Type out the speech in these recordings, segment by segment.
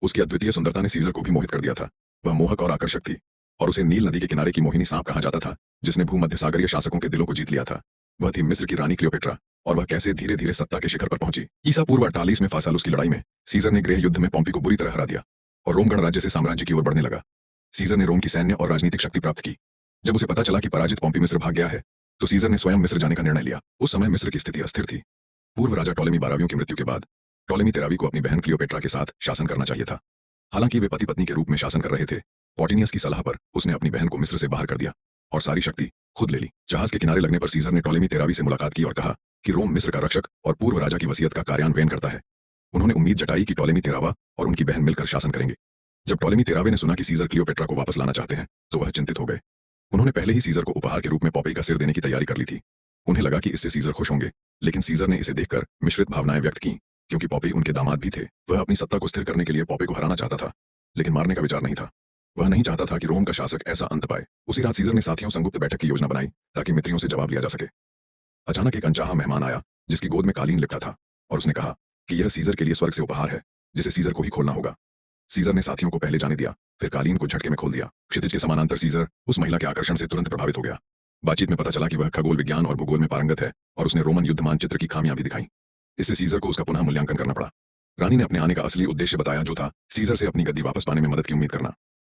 उसकी अद्वितीय सुंदरता ने सीजर को भी मोहित कर दिया था। वह मोहक और आकर्षक थी, और उसे नील नदी के किनारे की मोहिनी सांप कहा जाता था, जिसने भूमध्य सागरीय शासकों के दिलों को जीत लिया था। वह थी मिस्र की रानी क्लियोपेट्रा, और वह कैसे धीरे धीरे सत्ता के शिखर पर पहुंची। ईसा पूर्व 48 में फासालुस की लड़ाई में सीजर ने गृह युद्ध में पॉम्पी को बुरी तरह हरा दिया और रोम गणराज्य से साम्राज्य की ओर बढ़ने लगा। सीजर ने रोम की सैन्य और राजनीतिक शक्ति प्राप्त की। जब उसे पता चला कि पराजित पॉम्पी मिस्र भाग गया है, तो सीजर ने स्वयं मिस्र जाने का निर्णय लिया। उस समय मिस्र की स्थिति अस्थिर थी। पूर्व राजा टॉलेमी 12वीं की मृत्यु के बाद टॉलेमी 13वीं को अपनी बहन क्लियोपेट्रा के साथ शासन करना चाहिए था। हालांकि वे पति पत्नी के रूप में शासन कर रहे थे, पॉटिनियस की सलाह पर उसने अपनी बहन को मिस्र से बाहर कर दिया और सारी शक्ति खुद ले ली। जहाज के किनारे लगने पर सीजर ने टॉलेमी 13वीं से मुलाकात की और कहा कि रोम मिस्र का रक्षक और पूर्व राजा की वसीयत का कार्यान्वयन करता है। उन्होंने उम्मीद जताई कि टॉलेमी 13वां और उनकी बहन मिलकर शासन करेंगे। जब टॉलेमी 13वें ने सुना कि सीजर क्लियोपेट्रा को वापस लाना चाहते हैं, तो वह चिंतित हो गए। उन्होंने पहले ही सीजर को उपहार के रूप में पॉपी का सिर देने की तैयारी कर ली थी। उन्हें लगा कि इससे सीजर खुश होंगे, लेकिन सीजर ने इसे देखकर मिश्रित भावनाएं व्यक्त की, क्योंकि पॉपी उनके दामाद भी थे। वह अपनी सत्ता को स्थिर करने के लिए पॉपी को हराना चाहता था, लेकिन मारने का विचार नहीं था। वह नहीं चाहता था कि रोम का शासक ऐसा अंत पाए। उसी रात सीजर ने साथियों संगुप्त बैठक की योजना बनाई, ताकि मित्रियों से जवाब लिया जा सके। अचानक एक अनचाहा मेहमान आया, जिसकी गोद में कालीन लिपटा था, और उसने कहा कि यह सीजर के लिए स्वर्ग से उपहार है, जिसे सीजर को ही खोलना होगा। सीजर ने साथियों को पहले जाने दिया, फिर कालीन को झटके में खोल दिया। क्षितिज के समानांतर सीजर उस महिला के आकर्षण से तुरंत प्रभावित हो गया। बातचीत में पता चला कि वह खगोल विज्ञान और भूगोल में पारंगत है, और उसने रोमन युद्ध मानचित्र की खामियां भी दिखाई। इससे सीजर को उसका पुनः मूल्यांकन करना पड़ा। रानी ने अपने आने का असली उद्देश्य बताया, जो था सीजर से अपनी गद्दी वापस पाने में मदद की उम्मीद करना।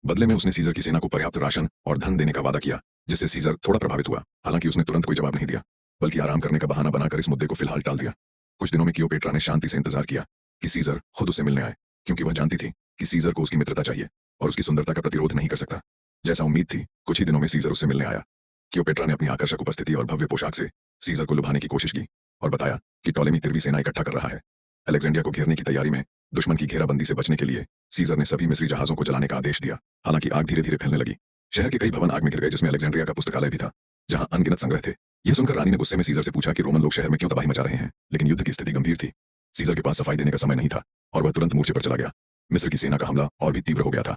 बदले में उसने सीजर की सेना को पर्याप्त राशन और धन देने का वादा किया, जिससे सीजर थोड़ा प्रभावित हुआ। हालांकि उसने तुरंत कोई जवाब नहीं दिया, बल्कि आराम करने का बहाना बनाकर इस मुद्दे को फिलहाल टाल दिया। कुछ दिनों में क्लियोपेट्रा ने शांति से इंतजार किया कि सीजर खुद उससे मिलने आए, क्योंकि वह जानती थी कि सीजर को उसकी मित्रता चाहिए और उसकी सुंदरता का प्रतिरोध नहीं कर सकता। जैसा उम्मीद थी, कुछ ही दिनों में सीजर उससे मिलने आया। क्लियोपेट्रा ने अपनी आकर्षक उपस्थिति और भव्य पोशाक से सीजर को लुभाने की कोशिश की और बताया कि टॉलेमी 13वीं सेना इकट्ठा कर रहा है। अलेक्जेंड्रिया को घेरने की तैयारी में दुश्मन की घेराबंदी से बचने के लिए सीजर ने सभी मिस्री जहाजों को जलाने का आदेश दिया। हालांकि आग धीरे धीरे फैलने लगी। शहर के कई भवन आग में गिर गए, जिसमें अलेक्जेंड्रिया का पुस्तकालय भी था, जहां अनगिनत संग्रह थे। यह सुनकर रानी ने गुस्से में सीजर से पूछा कि रोमन लोग शहर में क्यों तबाही मचा रहे हैं, लेकिन युद्ध की स्थिति गंभीर थी। सीजर के पास सफाई देने का समय नहीं था, और वह तुरंत मूर्छे पर चला गया। मिस्र की सेना का हमला और भी तीव्र हो गया था।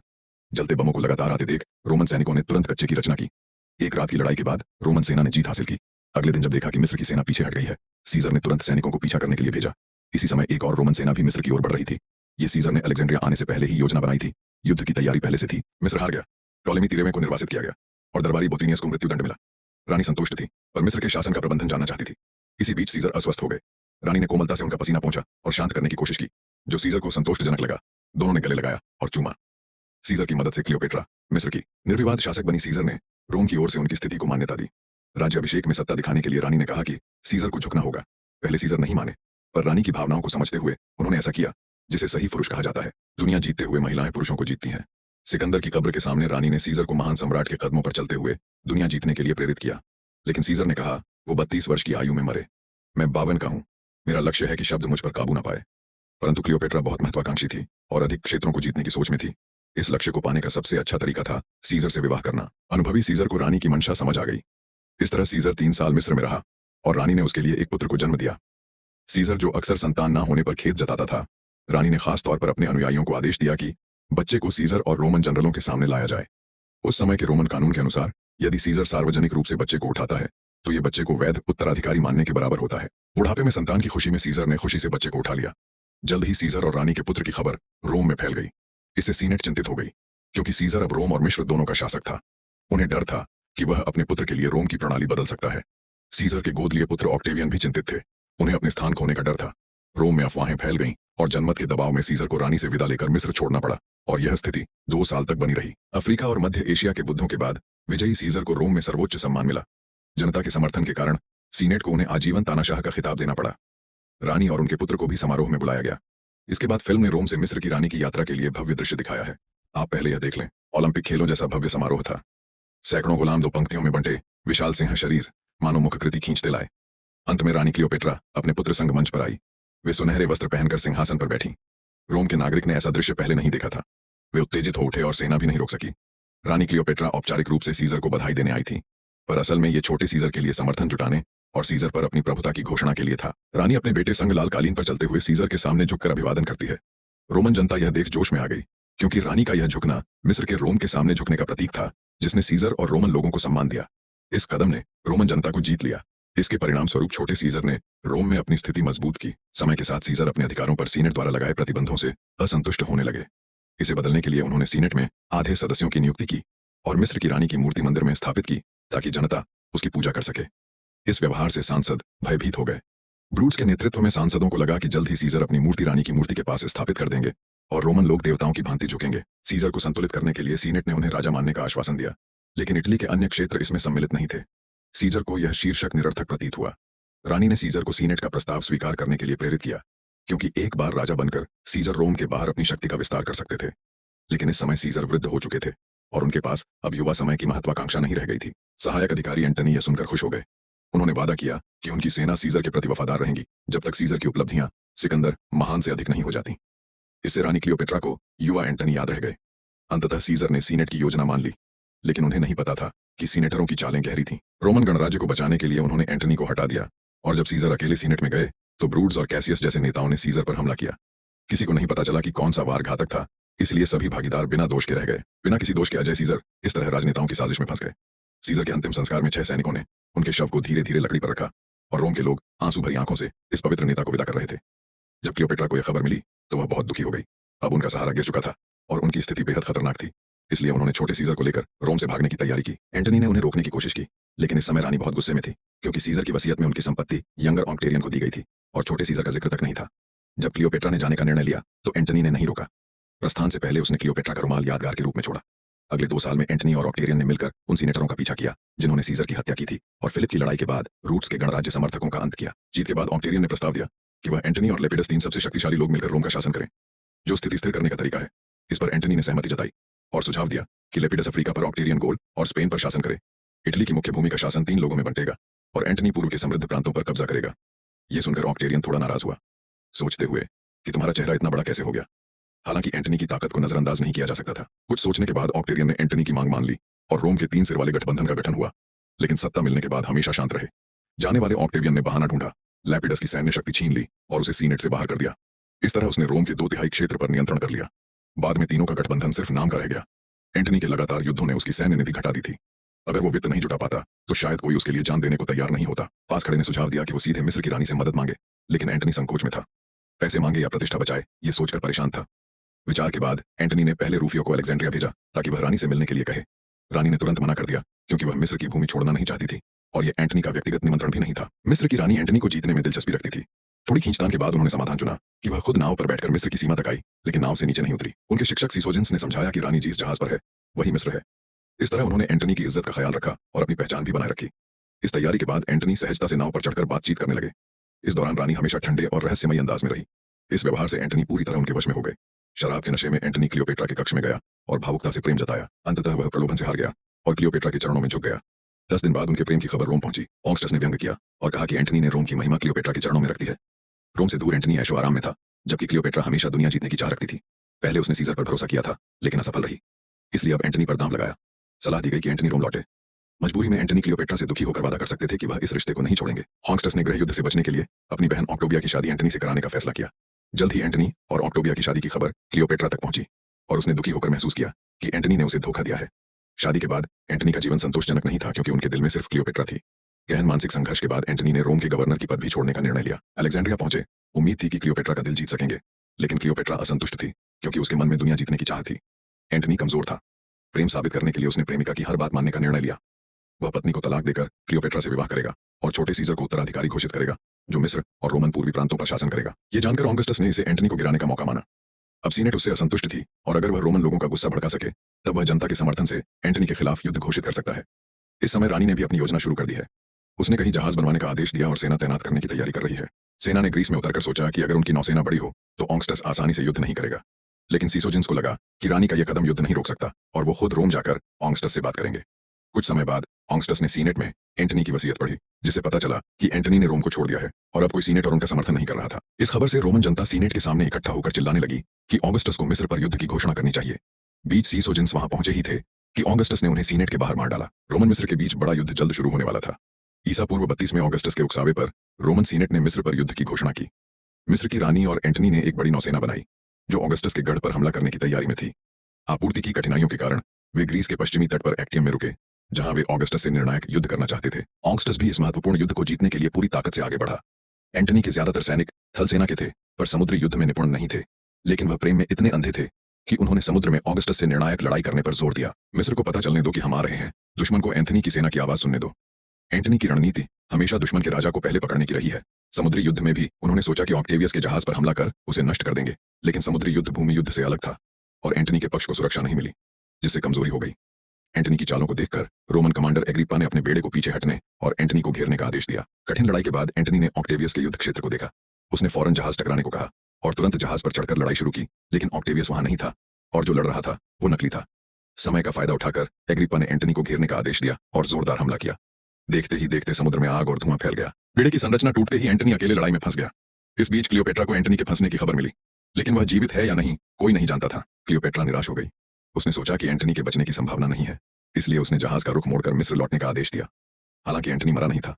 जलते बमों को लगातार आते देख रोमन सैनिकों ने तुरंत कच्चे की रचना की। एक रात की लड़ाई के बाद रोमन सेना ने जीत हासिल की। अगले दिन जब देखा कि मिस्र की सेना पीछे हट गई है, सीजर ने तुरंत सैनिकों को पीछा करने के लिए भेजा। इसी समय एक और रोमन सेना भी मिस्र की ओर बढ़ रही थी। ये सीजर ने अलेक्जेंड्रिया आने से पहले ही योजना बनाई थी। युद्ध की तैयारी पहले से थी। मिस्र हार गया। टॉलेमी 13वें को निर्वासित किया गया और दरबारी बोतिनियस को मृत्युदंड मिला। रानी संतुष्ट थी, पर मिस्र के शासन का प्रबंधन जानना चाहती थी। इसी बीच सीजर अस्वस्थ हो गए। रानी ने कोमलता से उनका पसीना पोंछा और शांत करने की कोशिश की, जो सीजर को संतोषजनक लगा। दोनों ने गले लगाया और चूमा। सीजर की मदद से क्लियोपेट्रा मिस्र की निर्विवाद शासक बनी। सीजर ने रोम की ओर से उनकी स्थिति को मान्यता दी। राज्याभिषेक में सत्ता दिखाने के लिए रानी ने कहा कि सीजर को झुकना होगा। पहले सीजर नहीं माने, पर रानी की भावनाओं को समझते हुए उन्होंने ऐसा किया, जिसे सही पुरुष कहा जाता है। दुनिया जीतते हुए महिलाएं पुरुषों को जीतती हैं। सिकंदर की कब्र के सामने रानी ने सीजर को महान सम्राट के कदमों पर चलते हुए दुनिया जीतने के लिए प्रेरित किया। लेकिन सीजर ने कहा, वो 32 वर्ष की आयु में मरे। मैं 52 का हूं। मेरा लक्ष्य है कि शब्द मुझ पर काबू न पाए। परंतु क्लियोपेट्रा बहुत महत्वाकांक्षी थी और अधिक क्षेत्रों को जीतने की सोच में थी। इस लक्ष्य को पाने का सबसे अच्छा तरीका था सीजर से विवाह करना। अनुभवी सीजर को रानी की मंशा समझ आ गई। इस तरह सीजर 3 साल मिस्र में रहा और रानी ने उसके लिए एक पुत्र को जन्म दिया। सीजर, जो अक्सर संतान ना होने पर खेद जताता था, रानी ने खास तौर पर अपने अनुयायियों को आदेश दिया कि बच्चे को सीजर और रोमन जनरलों के सामने लाया जाए। उस समय के रोमन कानून के अनुसार यदि सीजर सार्वजनिक रूप से बच्चे को उठाता है, तो ये बच्चे को वैध उत्तराधिकारी मानने के बराबर होता है। बुढ़ापे में संतान की खुशी में सीजर ने खुशी से बच्चे को उठा लिया। जल्द ही सीजर और रानी के पुत्र की खबर रोम में फैल गई। इससे सीनेट चिंतित हो गई, क्योंकि सीजर अब रोम और मिस्र दोनों का शासक था। उन्हें डर था कि वह अपने पुत्र के लिए रोम की प्रणाली बदल सकता है। सीजर के गोद लिए पुत्र ऑक्टेवियन भी चिंतित थे। उन्हें अपने स्थान खोने का डर था। रोम में अफवाहें फैल गईं और जनमत के दबाव में सीजर को रानी से विदा लेकर मिस्र छोड़ना पड़ा, और यह स्थिति 2 साल तक बनी रही। अफ्रीका और मध्य एशिया के बुद्धों के बाद विजयी सीजर को रोम में सर्वोच्च सम्मान मिला। जनता के समर्थन के कारण सीनेट को उन्हें आजीवन तानाशाह का खिताब देना पड़ा। रानी और उनके पुत्र को भी समारोह में बुलाया गया। इसके बाद फिल्म ने रोम से मिस्र की रानी की यात्रा के लिए भव्य दृश्य दिखाया है। आप पहले यह देख लें। ओलंपिक खेलों जैसा भव्य समारोह था। सैकड़ों गुलाम 2 पंक्तियों में बंटे विशाल सिंह शरीर मानो मुखकृति खींचते लाए। अंत में रानी क्लियोपेट्रा अपने पुत्र संग मंच पर आई। वे सुनहरे वस्त्र पहनकर सिंहासन पर बैठी। रोम के नागरिक ने ऐसा दृश्य पहले नहीं देखा था। वे उत्तेजित हो उठे और सेना भी नहीं रोक सकी। रानी क्लियोपेट्रा औपचारिक रूप से सीजर को बधाई देने आई थी, पर असल में ये छोटे सीजर के लिए समर्थन जुटाने और सीजर पर अपनी प्रभुता की घोषणा के लिए था। रानी अपने बेटे संग लाल कालीन पर चलते हुए सीजर के सामने झुककर अभिवादन करती है। रोमन जनता यह देख जोश में आ गई, क्योंकि रानी का यह झुकना मिस्र के रोम के सामने झुकने का प्रतीक था, जिसने सीजर और रोमन लोगों को सम्मान दिया। इस कदम ने रोमन जनता को जीत लिया। इसके परिणाम स्वरूप छोटे सीजर ने रोम में अपनी स्थिति मजबूत की। समय के साथ सीजर अपने अधिकारों पर सीनेट द्वारा लगाए प्रतिबंधों से असंतुष्ट होने लगे। इसे बदलने के लिए उन्होंने सीनेट में आधे सदस्यों की नियुक्ति की और मिस्र की रानी की मूर्ति मंदिर में स्थापित की ताकि जनता उसकी पूजा कर सके। इस व्यवहार से सांसद भयभीत हो गए। ब्रूट्स के नेतृत्व में सांसदों को लगा कि जल्द ही सीजर अपनी मूर्ति रानी की मूर्ति के पास स्थापित कर देंगे और रोमन लोग देवताओं की भांति झुकेंगे। सीजर को संतुलित करने के लिए सीनेट ने उन्हें राजा मानने का आश्वासन दिया, लेकिन इटली के अन्य क्षेत्र इसमें सम्मिलित नहीं थे। सीजर को यह शीर्षक निरर्थक प्रतीत हुआ। रानी ने सीजर को सीनेट का प्रस्ताव स्वीकार करने के लिए प्रेरित किया, क्योंकि एक बार राजा बनकर सीजर रोम के बाहर अपनी शक्ति का विस्तार कर सकते थे। लेकिन इस समय सीजर वृद्ध हो चुके थे और उनके पास अब युवा समय की महत्वाकांक्षा नहीं रह गई थी। सहायक अधिकारी एंटनी यह सुनकर खुश हो गए। उन्होंने वादा किया कि उनकी सेना सीजर के प्रति वफादार रहेंगी जब तक सीजर की उपलब्धियां सिकंदर महान से अधिक नहीं हो जाती। इससे रानी क्लियोपेट्रा को युवा एंटनी याद रह गए। अंततः सीजर ने सीनेट की योजना मान ली, लेकिन उन्हें नहीं पता था कि सीनेटरों की चालें गहरी थीं। रोमन गणराज्य को बचाने के लिए उन्होंने एंटनी को हटा दिया और जब सीजर अकेले सीनेट में गए तो ब्रूड्स और कैसियस जैसे नेताओं ने सीजर पर हमला किया। किसी को नहीं पता चला कि कौन सा वार घातक था, इसलिए सभी भागीदार बिना दोष के रह गए। बिना किसी दोष के अजय सीजर इस तरह राजनेताओं की साजिश में फंस गए। सीजर के अंतिम संस्कार में 6 सैनिकों ने उनके शव को धीरे धीरे लकड़ी पर रखा और रोम के लोग आंसू भरी आंखों से इस पवित्र नेता को विदा कर रहे थे। जब क्लियोपेट्रा को यह खबर मिली तो वह बहुत दुखी हो गई। अब उनका सहारा गिर चुका था और उनकी स्थिति बेहद खतरनाक थी, इसलिए उन्होंने छोटे सीजर को लेकर रोम से भागने की तैयारी की। एंटनी ने उन्हें रोकने की कोशिश की, लेकिन इस समय रानी बहुत गुस्से में थी, क्योंकि सीजर की वसीयत में उनकी संपत्ति यंगर ऑक्टेरियन को दी गई थी और छोटे सीजर का जिक्र तक नहीं था। जब क्लियोपेट्रा ने जाने का निर्णय लिया तो एंटनी ने नहीं रोका। प्रस्थान से पहले उसने क्लियोपेट्रा का रुमाल यादगार के रूप में छोड़ा। अगले 2 साल में एंटनी और ऑक्टेरियन ने मिलकर उन सीनेटरों का पीछा किया जिन्होंने सीजर की हत्या की थी और फिलिप की लड़ाई के बाद रूट्स के गणराज्य समर्थकों का अंत किया। जीत के बाद ऑक्टेरियन ने प्रस्ताव दिया कि वह एंटनी और लेपिडस 3 सबसे शक्तिशाली लोग मिलकर रोम का शासन करें, जो स्थिति स्थिर करने का तरीका है। इस पर एंटनी ने सहमति जताई और सुझाव दिया कि लेपिडस अफ्रीका पर, ऑक्टेरियन गोल और स्पेन पर शासन करे। इटली की मुख्य भूमि का शासन 3 लोगों में बंटेगा और एंटनी पूर्व के समृद्ध प्रांतों पर कब्जा करेगा। यह सुनकर ऑक्टेरियन थोड़ा नाराज हुआ, सोचते हुए कि तुम्हारा चेहरा इतना बड़ा कैसे हो गया। हालांकि एंटनी की ताकत को नजरअंदाज नहीं किया जा सकता था। कुछ सोचने के बाद ऑक्टेरियन ने एंटनी की मांग मान ली और रोम के 3 सिर वाले गठबंधन का गठन हुआ, लेकिन सत्ता मिलने के बाद हमेशा शांत रहे। जाने वाले ऑक्टेवियन ने बहाना ढूंढा, लैपिडस की सैन्य शक्ति छीन ली और उसे सीनेट से बाहर कर दिया। इस तरह उसने रोम के 2/3 क्षेत्र पर नियंत्रण कर लिया। बाद में तीनों का गठबंधन सिर्फ नाम का रह गया। एंटनी के लगातार युद्धों ने उसकी सैन्य निधि घटा दी थी। अगर वो वित्त नहीं जुटा पाता तो शायद कोई उसके लिए जान देने को तैयार नहीं होता। पास खड़े ने सुझाव दिया कि वो सीधे मिस्र की रानी से मदद मांगे, लेकिन एंटनी संकोच में था। पैसे मांगे या प्रतिष्ठा बचाए, ये सोचकर परेशान था। विचार के बाद एंटनी ने पहले रूफियो को अलेक्जेंड्रिया भेजा ताकि वह रानी से मिलने के लिए कहे। रानी ने तुरंत मना कर दिया, क्योंकि वह मिस्र की भूमि छोड़ना नहीं चाहती थी और यह एंटनी का व्यक्तिगत निमंत्रण भी नहीं था। मिस्र की रानी एंटनी को जीतने में दिलचस्पी रखती थी। थोड़ी खींचतान के बाद उन्होंने समाधान चुना कि वह खुद नाव पर बैठकर मिस्र की सीमा तक आई, लेकिन नाव से नीचे नहीं उतरी। उनके शिक्षक सीसोजेंस ने समझाया कि रानी जिस जहाज पर है वही मिस्र है। इस तरह उन्होंने एंटनी की इज्जत का ख्याल रखा और अपनी पहचान भी बनाए रखी। इस तैयारी के बाद एंटनी सहजता से नाव पर चढ़कर बातचीत करने लगे। इस दौरान रानी हमेशा ठंडे और रहस्यमयी अंदाज में रही। इस व्यवहार से एंटनी पूरी तरह उनके वश में हो गए। शराब के नशे में एंटनी क्लियोपेट्रा के कक्ष में गया और भावुकता से प्रेम जताया। अंततः वह प्रलोभन से हार गया और क्लियोपेट्रा के चरणों में झुक गया। 10 दिन बाद उनके प्रेम की खबर रोम पहुंची। ऑगस्टस ने व्यंग किया और कहा कि एंटनी ने रोम की महिमा क्लियोपेट्रा के चरणों में रखती है। रोम से दूर एंटनी ऐशो आराम में था, जबकि क्लियोपेट्रा हमेशा दुनिया जीतने की चाह रखती थी। पहले उसने सीजर पर भरोसा किया था, लेकिन असफल रही, इसलिए अब एंटनी पर दांव लगाया। सलाह दी गई कि एंटनी रोम लौटे। मजबूरी में एंटनी क्लियोपेट्रा से दुखी होकर वादा कर सकते थे कि वह इस रिश्ते को नहीं छोड़ेंगे। ऑगस्टस ने गृह युद्ध से बचने के लिए अपनी बहन ऑक्टोबिया की शादी एंटनी से कराने का फैसला किया। जल्द ही एंटनी और ऑक्टोबिया की शादी की खबर क्लियोपेट्रा तक पहुंची और उसने दुखी होकर महसूस किया कि एंटनी ने उसे धोखा दिया है। शादी के बाद एंटनी का जीवन संतोषजनक नहीं था, क्योंकि उनके दिल में सिर्फ क्लियोपेट्रा थी। गहन मानसिक संघर्ष के बाद एंटनी ने रोम के गवर्नर की पद भी छोड़ने का निर्णय लिया। अलेक्जेंड्रिया पहुंचे। उम्मीद थी कि क्लियोपेट्रा का दिल जीत सकेंगे, लेकिन क्लियोपेट्रा असंतुष्ट थी, क्योंकि उसके मन में दुनिया जीतने की चाह थी। एंटनी कमजोर था। प्रेम साबित करने के लिए उसने प्रेमिका की हर बात मानने का निर्णय लिया। वह पत्नी को तलाक देकर क्लियोपेट्रा से विवाह करेगा और छोटे सीजर को उत्तराधिकारी घोषित करेगा, जो मिस्र और रोमन पूर्वी प्रांतों पर शासन करेगा। यह जानकर ऑगस्टस ने इसे एंटनी को गिराने का मौका माना। अब सीनेट उससे असंतुष्ट थी और अगर वह रोमन लोगों का गुस्सा भड़का सके तब वह जनता के समर्थन से एंटनी के खिलाफ युद्ध घोषित कर सकता है। इस समय रानी ने भी अपनी योजना शुरू कर दी है। उसने कहीं जहाज बनवाने का आदेश दिया और सेना तैनात करने की तैयारी कर रही है। सेना ने ग्रीस में उतरकर सोचा कि अगर उनकी नौसेना बड़ी हो तो ऑगस्टस आसानी से युद्ध नहीं करेगा, लेकिन सीसोजेंस को लगा कि रानी का यह कदम युद्ध नहीं रोक सकता और वो खुद रोम जाकर ऑगस्टस से बात करेंगे। कुछ समय बाद ऑगस्टस ने सीनेट में एंटनी की वसीयत पढ़ी, जिससे पता चला कि एंटनी ने रोम को छोड़ दिया है और अब कोई सीनेट और उनका समर्थन नहीं कर रहा था। इस खबर से रोमन जनता सीनेट के सामने इकट्ठा होकर चिल्लाने लगी कि ऑगस्टस को मिस्र पर युद्ध की घोषणा करनी चाहिए। बीच सीसोजेंस वहां पहुंचे ही थे कि ऑगस्टस ने उन्हें सीनेट के बाहर मार डाला। रोमन मिस्र के बीच बड़ा युद्ध जल्द शुरू होने वाला था। ईसा पूर्व 32 में ऑगस्टस के उकसावे पर रोमन सीनेट ने मिस्र पर युद्ध की घोषणा की। मिस्र की रानी और एंटनी ने एक बड़ी नौसेना बनाई जो ऑगस्टस के गढ़ पर हमला करने की तैयारी में थी। आपूर्ति की कठिनाइयों के कारण वे ग्रीस के पश्चिमी तट पर एक्टियम में रुके, जहां वे ऑगस्टस से निर्णायक युद्ध करना चाहते थे। ऑगस्टस भी इस महत्वपूर्ण युद्ध को जीतने के लिए पूरी ताकत से आगे बढ़ा। एंटनी के ज्यादातर सैनिक थल सेना के थे, पर समुद्री युद्ध में निपुण नहीं थे। लेकिन वह प्रेम में इतने अंधे थे कि उन्होंने समुद्र में ऑगस्टस से निर्णायक लड़ाई करने पर जोर दिया। मिस्र को पता चलने दो कि हम आ रहे हैं, दुश्मन को एंथनी की सेना की आवाज सुनने दो। एंटनी की रणनीति हमेशा दुश्मन के राजा को पहले पकड़ने की रही है। समुद्री युद्ध में भी उन्होंने सोचा कि ऑक्टेवियस के जहाज पर हमला कर उसे नष्ट कर देंगे, लेकिन समुद्री युद्ध भूमि युद्ध से अलग था और एंटनी के पक्ष को सुरक्षा नहीं मिली, जिससे कमजोरी हो गई। एंटनी की चालों को देखकर रोमन कमांडर एग्रिप्पा ने अपने बेड़े को पीछे हटने और एंटनी को घेरने का आदेश दिया। कठिन लड़ाई के बाद एंटनी ने ऑक्टेवियस के युद्ध क्षेत्र को देखा। उसने फौरन जहाज टकराने को कहा और तुरंत जहाज पर चढ़कर लड़ाई शुरू की, लेकिन ऑक्टेवियस वहां नहीं था और जो लड़ रहा था वो नकली था। समय का फायदा उठाकर एग्रिप्पा ने एंटनी को घेरने का आदेश दिया और जोरदार हमला किया। देखते ही देखते समुद्र में आग और धुआं फैल गया। बेड़े की संरचना टूटते ही एंटनी अकेले लड़ाई में फंस गया। इस बीच क्लियोपेट्रा को एंटनी के फंसने की खबर मिली, लेकिन वह जीवित है या नहीं कोई नहीं जानता था। क्लियोपेट्रा निराश हो गई। उसने सोचा कि एंटनी के बचने की संभावना नहीं है, इसलिए उसने जहाज का रुख मोड़कर मिस्र लौटने का आदेश दिया। हालांकि एंटनी मरा नहीं था,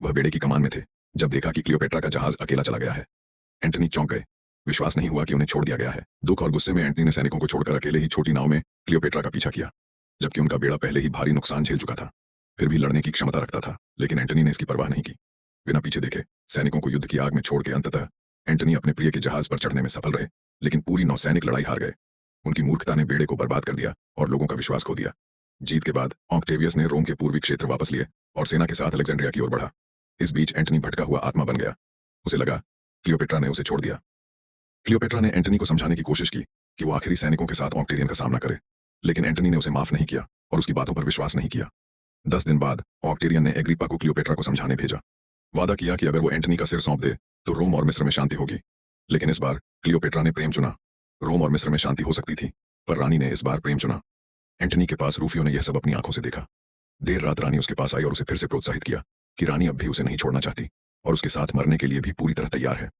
वह बेड़े की कमान में थे जब देखा कि क्लियोपेट्रा का जहाज अकेला चला गया है। एंटनी चौंक गए। विश्वास नहीं हुआ कि उन्हें छोड़ दिया गया है। दुख और गुस्से में एंटनी ने सैनिकों को छोड़कर अकेले ही छोटी नाव में क्लियोपेट्रा का पीछा किया, जबकि उनका बेड़ा पहले ही भारी नुकसान झेल चुका था। फिर भी लड़ने की क्षमता रखता था, लेकिन एंटनी ने इसकी परवाह नहीं की। बिना पीछे देखे सैनिकों को युद्ध की आग में छोड़ के अंततः एंटनी अपने प्रिय के जहाज पर चढ़ने में सफल रहे, लेकिन पूरी नौसैनिक लड़ाई हार गए। उनकी मूर्खता ने बेड़े को बर्बाद कर दिया और लोगों का विश्वास खो दिया। जीत के बाद ऑक्टेवियस ने रोम के पूर्वी क्षेत्र वापस लिए और सेना के साथ अलेक्जेंड्रिया की ओर बढ़ा। इस बीच एंटनी भटका हुआ आत्मा बन गया। उसे लगा क्लियोपेट्रा ने उसे छोड़ दिया। क्लियोपेट्रा ने एंटनी को समझाने की कोशिश की कि वो आखिरी सैनिकों के साथ ऑक्टेरियन का सामना करे, लेकिन एंटनी ने उसे माफ नहीं किया और उसकी बातों पर विश्वास नहीं किया। 10 दिन बाद ऑक्टेरियन ने एग्रिप्पा को क्लियोपेट्रा को समझाने भेजा। वादा किया कि अगर वो एंटनी का सिर सौंप दे तो रोम और मिस्र में शांति होगी। लेकिन इस बार क्लियोपेट्रा ने प्रेम चुना। रोम और मिस्र में शांति हो सकती थी, पर रानी ने इस बार प्रेम चुना। एंटनी के पास रूफियों ने यह सब अपनी आंखों से देखा। देर रात रानी उसके पास आई और उसे फिर से प्रोत्साहित किया कि रानी अब भी उसे नहीं छोड़ना चाहती और उसके साथ मरने के लिए भी पूरी तरह तैयार है।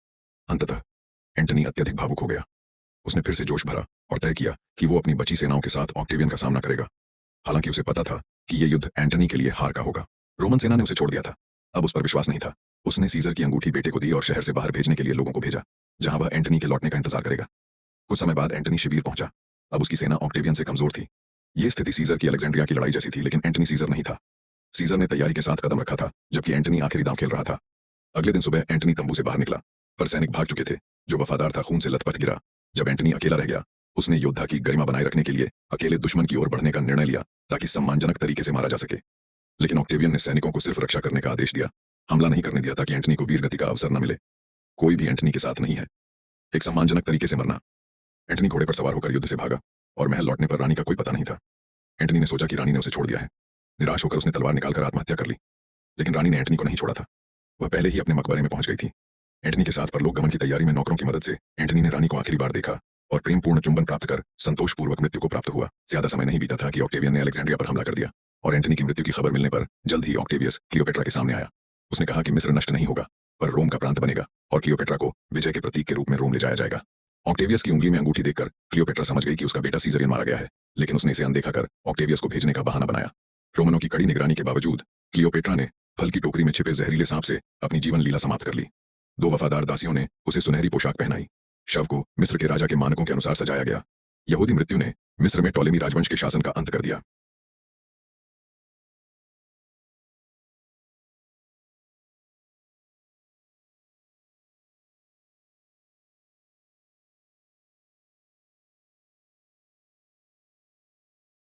अंततः एंटनी अत्यधिक भावुक हो गया। उसने फिर से जोश भरा और तय किया कि वो अपनी बची सेनाओं के साथ ऑक्टेवियन का सामना करेगा। हालांकि उसे पता था कि यह युद्ध एंटनी के लिए हार का होगा। रोमन सेना ने उसे छोड़ दिया था, अब उस पर विश्वास नहीं था। उसने सीजर की अंगूठी बेटे को दी और शहर से बाहर भेजने के लिए लोगों को भेजा, जहां वह एंटनी के लौटने का इंतजार करेगा। कुछ समय बाद एंटनी शिविर पहुंचा। अब उसकी सेना ऑक्टेवियन से कमजोर थी। यह स्थिति सीजर की अलेक्जेंड्रिया की लड़ाई जैसी थी, लेकिन एंटनी सीजर नहीं था। सीजर ने तैयारी के साथ कदम रखा था, जबकि एंटनी आखिरी दांव खेल रहा था। अगले दिन सुबह एंटनी तंबू से बाहर निकला, पर सैनिक भाग चुके थे। जो वफादार था खून से लथपथ गिरा। जब एंटनी अकेला रह गया, उसने योद्धा की गरिमा बनाए रखने के लिए अकेले दुश्मन की ओर बढ़ने का निर्णय लिया, ताकि सम्मानजनक तरीके से मारा जा सके। लेकिन ऑक्टेवियन ने सैनिकों को सिर्फ रक्षा करने का आदेश दिया, हमला नहीं करने दिया, ताकि एंटनी को वीरगति का अवसर न मिले। कोई भी एंटनी के साथ नहीं है, एक सम्मानजनक तरीके से मरना। एंटनी घोड़े पर सवार होकर युद्ध से भागा और महल लौटने पर रानी का कोई पता नहीं था। एंटनी ने सोचा कि रानी ने उसे छोड़ दिया है। निराश होकर उसने तलवार निकालकर आत्महत्या कर ली, लेकिन रानी ने एंटनी को नहीं छोड़ा था। वह पहले ही अपने मकबरे में पहुंच गई थी। एंटनी के साथ परलोक गमन की तैयारी में नौकरों की मदद से एंटनी ने रानी को आखिरी बार देखा और प्रेमपूर्ण चुंबन प्राप्त कर संतोषपूर्वक मृत्यु को प्राप्त हुआ। ज्यादा समय नहीं बीता था कि ऑक्टेवियन ने अलेक्जेंड्रिया पर हमला कर दिया और एंटनी की मृत्यु की खबर मिलने पर जल्द ही ऑक्टेवियस क्लियोपेट्रा के सामने आया। उसने कहा कि मिस्र नष्ट नहीं होगा, पर रोम का प्रांत बनेगा और क्लियोपेट्रा को विजय के प्रतीक के रूप में रोम ले जाया जाएगा। ऑक्टेवियस की उंगली में अंगूठी देखकर क्लियोपेट्रा समझ गई कि उसका बेटा सीजरियन मारा गया है, लेकिन उसने इसे अनदेखा कर ऑक्टेवियस को भेजने का बहाना बनाया। रोमनों की कड़ी निगरानी के बावजूद क्लियोपेट्रा ने फल की टोकरी में छिपे जहरीले सांप से अपनी जीवन लीला समाप्त कर ली। 2 वफादार दासियों ने उसे सुनहरी पोशाक पहनाई। शव को मिस्र के राजा के मानकों के अनुसार सजाया गया। यहूदी मृत्यु ने मिस्र में टॉलेमी राजवंश के शासन का अंत कर दिया।